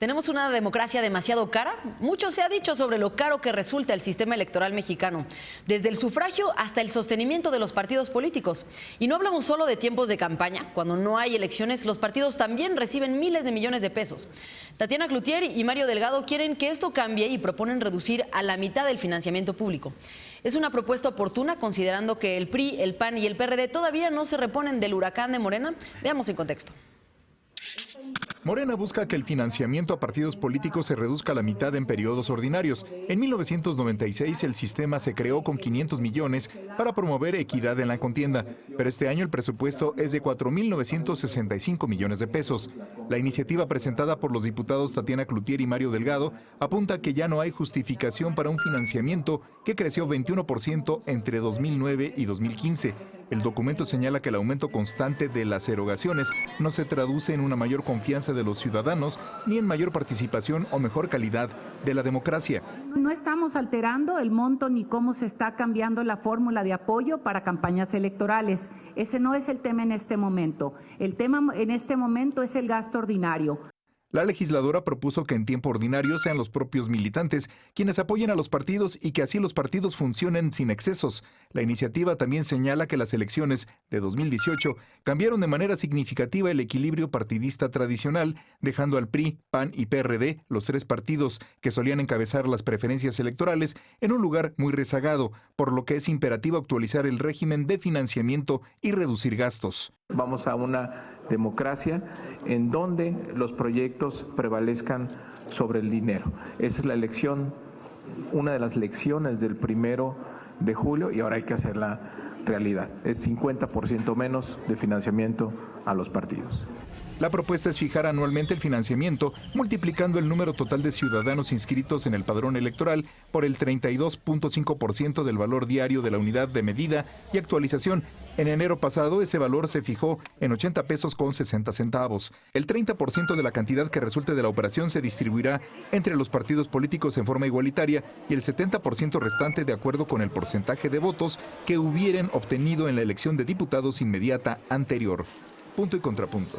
¿Tenemos una democracia demasiado cara? Mucho se ha dicho sobre lo caro que resulta el sistema electoral mexicano, desde el sufragio hasta el sostenimiento de los partidos políticos. Y no hablamos solo de tiempos de campaña. Cuando no hay elecciones, los partidos también reciben miles de millones de pesos. Tatiana Cloutier y Mario Delgado quieren que esto cambie y proponen reducir a la mitad el financiamiento público. Es una propuesta oportuna, considerando que el PRI, el PAN y el PRD todavía no se reponen del huracán de Morena. Veamos en contexto. Morena busca que el financiamiento a partidos políticos se reduzca a la mitad en periodos ordinarios. En 1996 el sistema se creó con 500 millones para promover equidad en la contienda, pero este año el presupuesto es de 4.965 millones de pesos. La iniciativa presentada por los diputados Tatiana Cloutier y Mario Delgado apunta que ya no hay justificación para un financiamiento que creció 21% entre 2009 y 2015. El documento señala que el aumento constante de las erogaciones no se traduce en una mayor confianza de los ciudadanos ni en mayor participación o mejor calidad de la democracia. No estamos alterando el monto ni cómo se está cambiando la fórmula de apoyo para campañas electorales. Ese no es el tema en este momento. El tema en este momento es el gasto ordinario. La legisladora propuso que en tiempo ordinario sean los propios militantes quienes apoyen a los partidos y que así los partidos funcionen sin excesos. La iniciativa también señala que las elecciones de 2018 cambiaron de manera significativa el equilibrio partidista tradicional, dejando al PRI, PAN y PRD, los tres partidos que solían encabezar las preferencias electorales, en un lugar muy rezagado, por lo que es imperativo actualizar el régimen de financiamiento y reducir gastos. Vamos a una democracia en donde los proyectos prevalezcan sobre el dinero. Esa es la lección, una de las lecciones del 1 de julio y ahora hay que hacerla realidad. Es 50% menos de financiamiento a los partidos. La propuesta es fijar anualmente el financiamiento, multiplicando el número total de ciudadanos inscritos en el padrón electoral por el 32.5% del valor diario de la unidad de medida y actualización. En enero pasado ese valor se fijó en 80 pesos con 60 centavos. El 30% de la cantidad que resulte de la operación se distribuirá entre los partidos políticos en forma igualitaria y el 70% restante de acuerdo con el porcentaje de votos que hubieran obtenido en la elección de diputados inmediata anterior. Punto y contrapunto.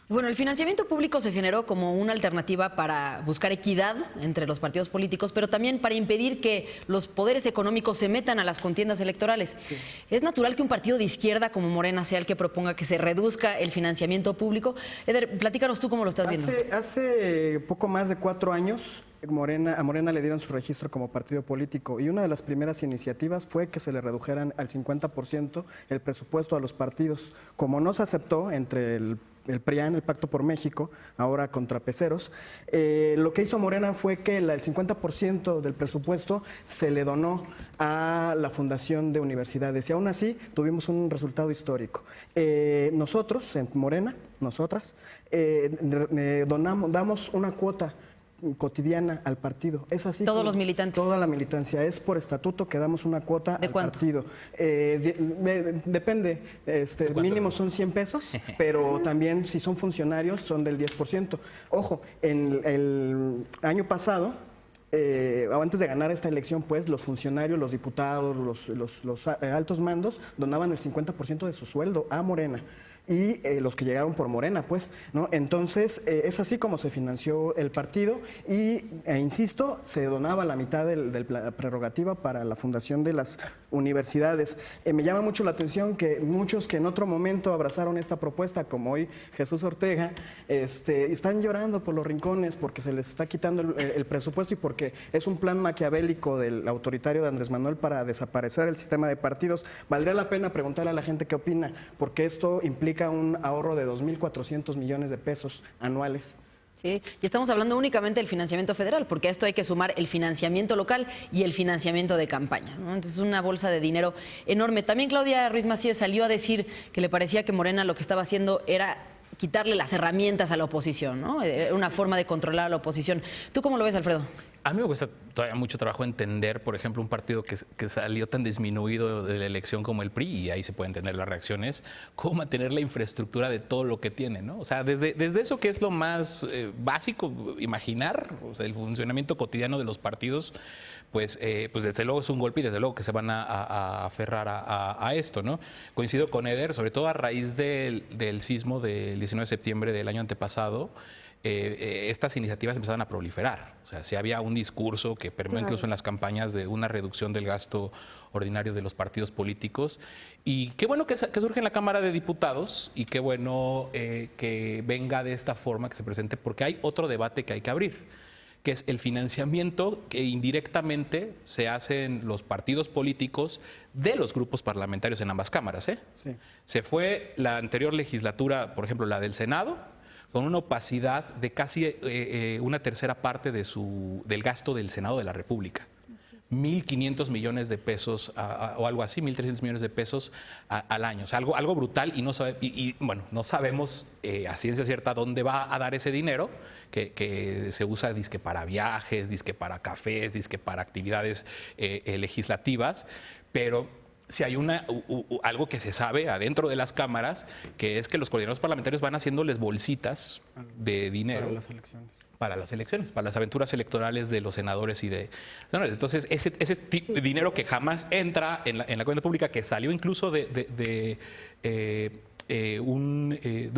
Bueno, el financiamiento público se generó como una alternativa para buscar equidad entre los partidos políticos, pero también para impedir que los poderes económicos se metan a las contiendas electorales. Sí. ¿Es natural que un partido de izquierda como Morena sea el que proponga que se reduzca el financiamiento público? Eder, platícanos tú cómo lo estás viendo. Hace poco más de 4 años, a Morena le dieron su registro como partido político y una de las primeras iniciativas fue que se le redujeran al 50% el presupuesto a los partidos. Como no se aceptó entre el PRIAN, el Pacto por México, ahora contra Peceros, lo que hizo Morena fue que el 50% del presupuesto se le donó a la Fundación de Universidades y aún así tuvimos un resultado histórico. Nosotros, en Morena, damos una cuota cotidiana al partido. Es así. Todos los militantes. Toda la militancia. Es por estatuto que damos una cuota al partido. Depende. Mínimo son 100 pesos, pero también si son funcionarios son del 10%. Ojo, en el año pasado, antes de ganar esta elección, pues los funcionarios, los diputados, los altos mandos donaban el 50% de su sueldo a Morena. Y los que llegaron por Morena, pues, ¿no? Entonces, es así como se financió el partido e insisto, se donaba la mitad de la prerrogativa para la fundación de las universidades. Me llama mucho la atención que muchos que en otro momento abrazaron esta propuesta, como hoy Jesús Ortega, están llorando por los rincones porque se les está quitando el presupuesto y porque es un plan maquiavélico del autoritario de Andrés Manuel para desaparecer el sistema de partidos. Valdría la pena preguntarle a la gente qué opina, porque esto implica un ahorro de 2.400 millones de pesos anuales. Sí, y estamos hablando únicamente del financiamiento federal, porque a esto hay que sumar el financiamiento local y el financiamiento de campaña, ¿no? Entonces, una bolsa de dinero enorme. También Claudia Ruiz Massieu salió a decir que le parecía que Morena lo que estaba haciendo era quitarle las herramientas a la oposición, ¿no? Era una forma de controlar a la oposición. ¿Tú cómo lo ves, Alfredo? A mí me cuesta todavía mucho trabajo entender, por ejemplo, un partido que salió tan disminuido de la elección como el PRI, y ahí se pueden entender las reacciones, cómo mantener la infraestructura de todo lo que tiene, ¿no? O sea, desde eso que es lo más básico, imaginar, o sea, el funcionamiento cotidiano de los partidos, pues desde luego es un golpe y desde luego que se van a aferrar a esto, ¿no? Coincido con Eder, sobre todo a raíz del sismo del 19 de septiembre del año antepasado. estas iniciativas empezaron a proliferar. O sea, sí había un discurso que permeó incluso en las campañas de una reducción del gasto ordinario de los partidos políticos. Y qué bueno que surge en la Cámara de Diputados y qué bueno que venga de esta forma, que se presente, porque hay otro debate que hay que abrir, que es el financiamiento que indirectamente se hacen los partidos políticos de los grupos parlamentarios en ambas cámaras. Sí. Se fue la anterior legislatura, por ejemplo, la del Senado, con una opacidad de casi una tercera parte del gasto del Senado de la República. 1.500 millones de pesos o algo así, 1.300 millones de pesos al año. O sea, algo brutal y no sabemos a ciencia cierta dónde va a dar ese dinero que se usa dizque para viajes, dizque para cafés, dizque para actividades legislativas, pero si hay algo que se sabe adentro de las cámaras, que es que los coordinadores parlamentarios van haciéndoles bolsitas de dinero Para las elecciones. Para las elecciones, para las aventuras electorales de los senadores y de senadores. Entonces, ese dinero que jamás entra en la cuenta pública, que salió incluso de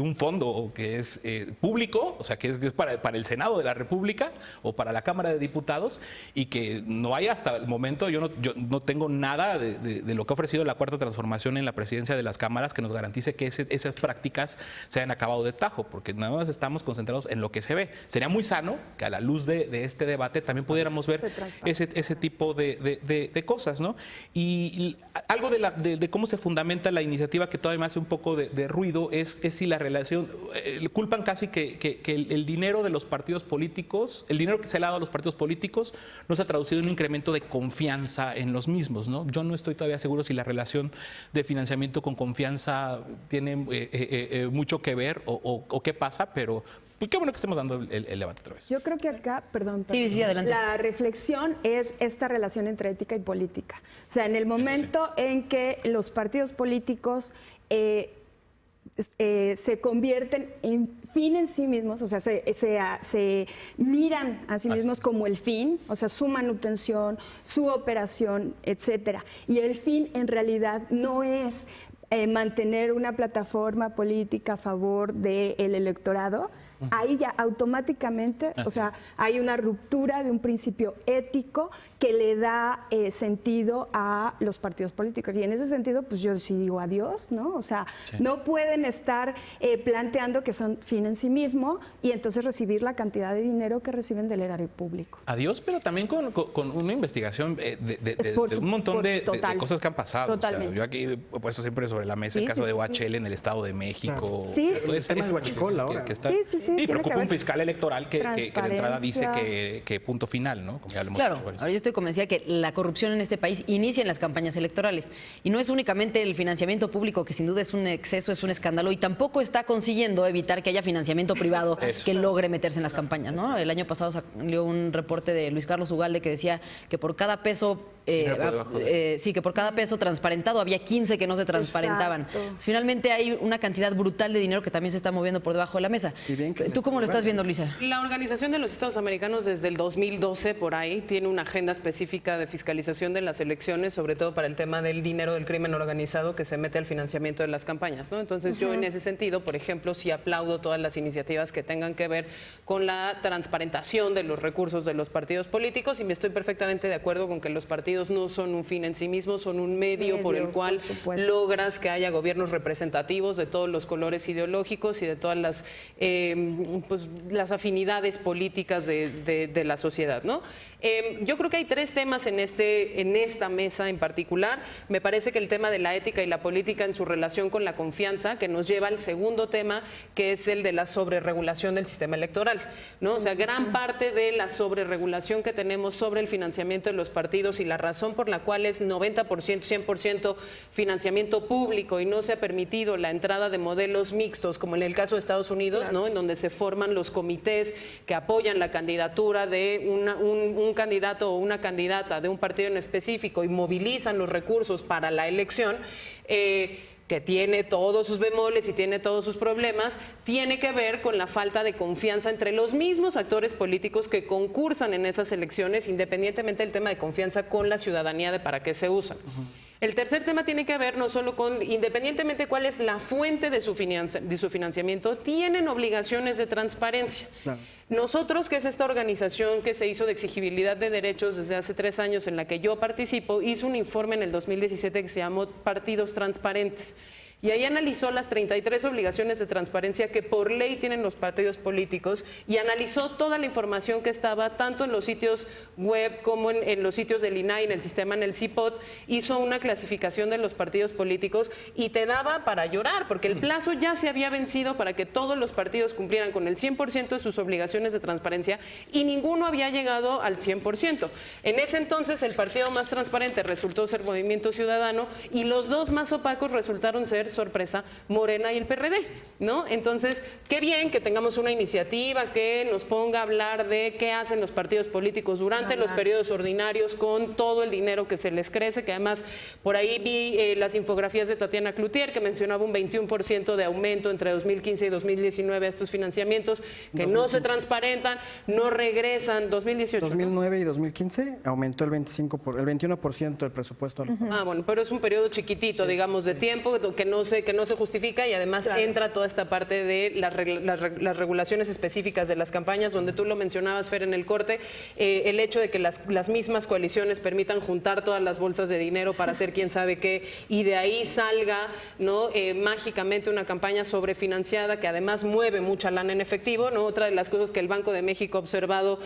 un fondo que es público, o sea, que es para el Senado de la República o para la Cámara de Diputados, y que no hay hasta el momento, yo no tengo nada de lo que ha ofrecido la Cuarta Transformación en la presidencia de las cámaras que nos garantice que esas prácticas se hayan acabado de tajo, porque nada más estamos concentrados en lo que se ve. Sería muy sano que a la luz de este debate también pudiéramos ver ese tipo de cosas, ¿no? Y algo de cómo se fundamenta la iniciativa que todavía me hace un poco de ruido es si la relación, culpan casi que el dinero de los partidos políticos, el dinero que se le ha dado a los partidos políticos no se ha traducido en un incremento de confianza en los mismos, ¿no? Yo no estoy todavía seguro si la relación de financiamiento con confianza tiene mucho que ver o qué pasa, pero pues qué bueno que estemos dando el debate otra vez. Yo creo que acá, perdón, Sí, adelante. la reflexión es esta relación entre ética y política. O sea, en el momento en que los partidos políticos se convierten en fin en sí mismos, o sea, se miran a sí mismos como el fin, o sea, su manutención, su operación, etcétera. Y el fin en realidad no es mantener una plataforma política a favor del electorado. Ahí ya automáticamente, o sea, hay una ruptura de un principio ético que le da sentido a los partidos políticos. Y en ese sentido, pues yo sí digo adiós, ¿no? O sea, no pueden estar planteando que son fin en sí mismo y entonces recibir la cantidad de dinero que reciben del erario público. Adiós, pero también con una investigación de un montón de cosas que han pasado. Totalmente. O sea, yo aquí he puesto siempre sobre la mesa el caso de OHL en el Estado de México. Sí. Todo ese tema del huachicol ahora. que está, Sí, y tiene preocupa que un haber fiscal electoral que de entrada dice transparencia. que punto final, ¿no? Como ya lo hemos Claro, dicho varias ahora yo estoy convencida que la corrupción en este país inicia en las campañas electorales y no es únicamente el financiamiento público, que sin duda es un exceso, es un escándalo, y tampoco está consiguiendo evitar que haya financiamiento privado que logre meterse en las campañas, ¿no? El año pasado salió un reporte de Luis Carlos Ugalde que decía que por cada peso que por cada peso transparentado había 15 que no se transparentaban. Exacto. Finalmente hay una cantidad brutal de dinero que también se está moviendo por debajo de la mesa. Y bien que ¿Tú cómo lo estás viendo, Luisa? La Organización de los Estados Americanos desde el 2012 por ahí tiene una agenda específica de fiscalización de las elecciones, sobre todo para el tema del dinero del crimen organizado que se mete al financiamiento de las campañas, ¿no? Entonces yo en ese sentido, por ejemplo, sí aplaudo todas las iniciativas que tengan que ver con la transparentación de los recursos de los partidos políticos, y me estoy perfectamente de acuerdo con que los partidos no son un fin en sí mismos, son un medio por el cual logras que haya gobiernos representativos de todos los colores ideológicos y de todas las afinidades políticas de la sociedad, ¿no? Yo creo que hay tres temas en esta mesa en particular. Me parece que el tema de la ética y la política en su relación con la confianza, que nos lleva al segundo tema, que es el de la sobreregulación del sistema electoral, ¿no? O sea, gran parte de la sobreregulación que tenemos sobre el financiamiento de los partidos y la razón por la cual es 90%, 100% financiamiento público y no se ha permitido la entrada de modelos mixtos, como en el caso de Estados Unidos, ¿no? En donde se forman los comités que apoyan la candidatura de un candidato o una candidata de un partido en específico y movilizan los recursos para la elección, que tiene todos sus bemoles y tiene todos sus problemas, tiene que ver con la falta de confianza entre los mismos actores políticos que concursan en esas elecciones, independientemente del tema de confianza con la ciudadanía de para qué se usan. El tercer tema tiene que ver no solo con, independientemente cuál es la fuente de su financiamiento, tienen obligaciones de transparencia. Claro. Nosotros, que es esta organización que se hizo de exigibilidad de derechos desde hace 3 años en la que yo participo, hizo un informe en el 2017 que se llamó Partidos Transparentes. Y ahí analizó las 33 obligaciones de transparencia que por ley tienen los partidos políticos y analizó toda la información que estaba tanto en los sitios web como en los sitios del INAI, en el sistema, en el CIPOT. Hizo una clasificación de los partidos políticos y te daba para llorar, porque el plazo ya se había vencido para que todos los partidos cumplieran con el 100% de sus obligaciones de transparencia y ninguno había llegado al 100%. En ese entonces el partido más transparente resultó ser Movimiento Ciudadano y los dos más opacos resultaron ser, sorpresa, Morena y el PRD, ¿no? Entonces, qué bien que tengamos una iniciativa que nos ponga a hablar de qué hacen los partidos políticos durante los periodos ordinarios con todo el dinero que se les crece, que además por ahí vi las infografías de Tatiana Cloutier que mencionaba un 21% de aumento entre 2015 y 2019 a estos financiamientos que 2015. No se transparentan, no regresan. 2018. 2009 y 2015 aumentó el 21% del presupuesto. Ah, bueno, pero es un periodo chiquitito, sí, digamos, de tiempo que no se justifica y además entra toda esta parte de las regulaciones específicas de las campañas, donde tú lo mencionabas, Fer, en el corte, el hecho de que las mismas coaliciones permitan juntar todas las bolsas de dinero para hacer quién sabe qué y de ahí salga, ¿no? Mágicamente una campaña sobrefinanciada que además mueve mucha lana en efectivo, ¿no? Otra de las cosas que el Banco de México ha observado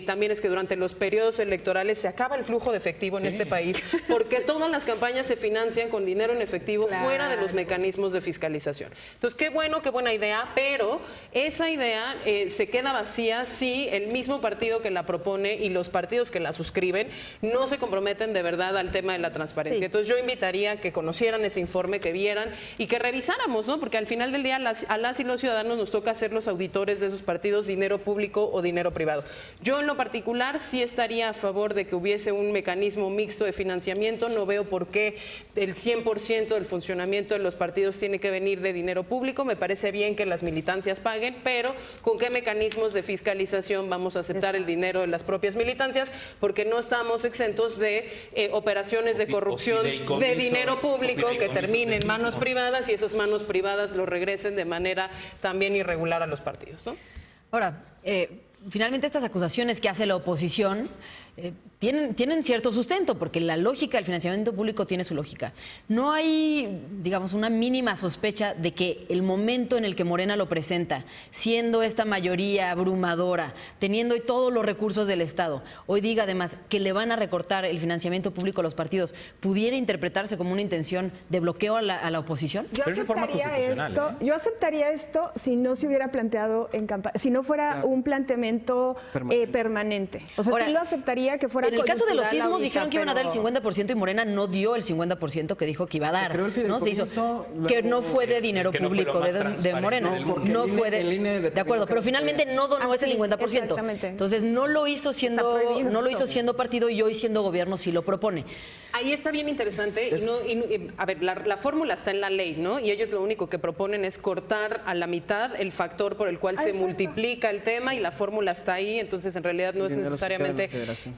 también es que durante los periodos electorales se acaba el flujo de efectivo en este país porque todas las campañas se financian con dinero en efectivo fuera de los mecanismos de fiscalización. Entonces, qué bueno, qué buena idea, pero esa idea se queda vacía si el mismo partido que la propone y los partidos que la suscriben no se comprometen de verdad al tema de la transparencia. Sí. Entonces, yo invitaría a que conocieran ese informe, que vieran y que revisáramos, ¿no? Porque al final del día a las y los ciudadanos nos toca ser los auditores de esos partidos, dinero público o dinero privado. Yo en lo particular sí estaría a favor de que hubiese un mecanismo mixto de financiamiento. No veo por qué el 100% del funcionamiento de los partidos tiene que venir de dinero público. Me parece bien que las militancias paguen, pero ¿con qué mecanismos de fiscalización vamos a aceptar el dinero de las propias militancias? Porque no estamos exentos de operaciones de corrupción de dinero público que terminen en manos privadas y esas manos privadas lo regresen de manera también irregular a los partidos, ¿no? Ahora, finalmente estas acusaciones que hace la oposición tienen cierto sustento, porque la lógica del financiamiento público tiene su lógica. No hay, digamos, una mínima sospecha de que el momento en el que Morena lo presenta, siendo esta mayoría abrumadora, teniendo hoy todos los recursos del Estado, hoy diga además que le van a recortar el financiamiento público a los partidos, pudiera interpretarse como una intención de bloqueo a la oposición. Yo aceptaría esto si no se hubiera planteado en campaña, si no fuera un planteamiento permanente. O sea, ahora, sí lo aceptaría que fuera. En el caso de los sismos dijeron que iban a dar el 50% y Morena no dio el 50% que dijo que iba a dar. ¿No? Se hizo, que no fue de dinero público de Morena. No fue de acuerdo, pero finalmente no donó ese 50%. Entonces no lo hizo siendo partido y hoy siendo gobierno sí lo propone. Ahí está bien interesante. A ver, la fórmula está en la ley, ¿no? Y ellos lo único que proponen es cortar a la mitad el factor por el cual se multiplica el tema y la fórmula está ahí. Entonces, en realidad no es necesariamente.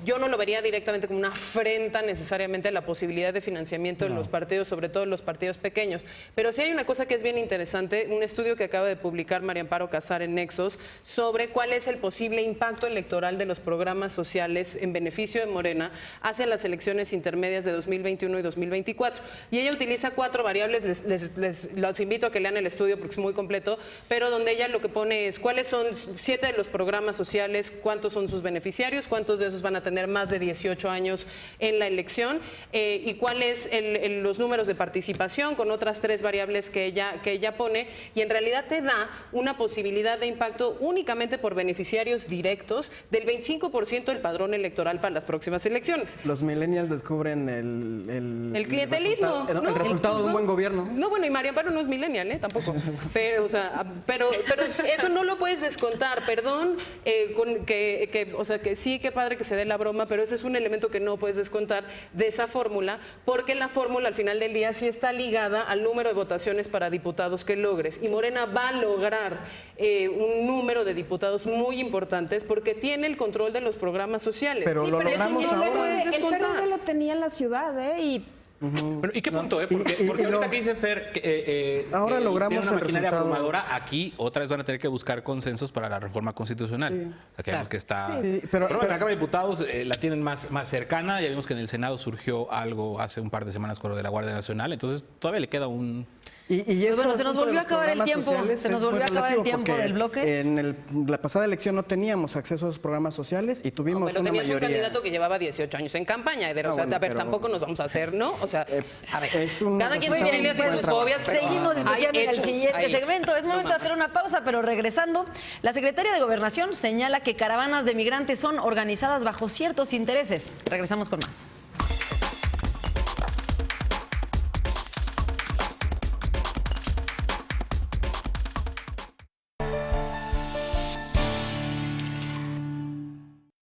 Yo no lo vería directamente como una afrenta necesariamente a la posibilidad de financiamiento de los partidos, sobre todo los partidos pequeños. Pero sí hay una cosa que es bien interesante, un estudio que acaba de publicar María Amparo Casar en Nexos sobre cuál es el posible impacto electoral de los programas sociales en beneficio de Morena hacia las elecciones intermedias de 2021 y 2024. Y ella utiliza 4 variables, los invito a que lean el estudio porque es muy completo, pero donde ella lo que pone es cuáles son 7 de los programas sociales, cuántos son sus beneficiarios, cuántos de esos van a tener más de 18 años en la elección y cuáles los números de participación con otras 3 variables que ella pone, y en realidad te da una posibilidad de impacto únicamente por beneficiarios directos del 25% del padrón electoral para las próximas elecciones. Los millennials descubren el clientelismo. El resultado de un buen gobierno. No, bueno, y María Amparo no es millennial, tampoco. Pero, o sea, pero eso no lo puedes descontar. Perdón, o sea, que sí, qué padre que se dé la broma, pero ese es un elemento que no puedes descontar de esa fórmula, porque la fórmula al final del día sí está ligada al número de votaciones para diputados que logres. Y Morena va a lograr un número de diputados muy importantes porque tiene el control de los programas sociales. Pero sí, lo logramos eso no ahora. lo puedes descontar. El PRD lo tenía en la ciudad, y Bueno, ¿y qué punto? Porque ahorita que dice Fer que ahora logramos tiene una el maquinaria resultado. abrumadora, aquí otra vez van a tener que buscar consensos para la reforma constitucional. O sea, que vemos que está... Sí, pero pero- en la Cámara de Diputados la tienen más cercana, ya vimos que en el Senado surgió algo hace un par de semanas con lo de la Guardia Nacional, entonces todavía le queda un... Y Pues bueno, este se nos asunto de volvió a los acabar el programas tiempo, sociales se nos es muy volvió a acabar el relativo tiempo porque del bloque. En la pasada elección no teníamos acceso a esos programas sociales y tuvimos Pero una tenías un mayoría. candidato que llevaba 18 años en campaña, Eder. O sea, bueno, a ver, pero- tampoco nos vamos a hacer, ¿no? O sea, a ver, es un cada quien sus resultado filias y buen sus trabajo. fobias, pero Seguimos hay discutiendo en el hechos siguiente ahí. segmento. Es momento de hacer una pausa, pero regresando, la Secretaría de Gobernación señala que caravanas de migrantes son organizadas bajo ciertos intereses. Regresamos con más.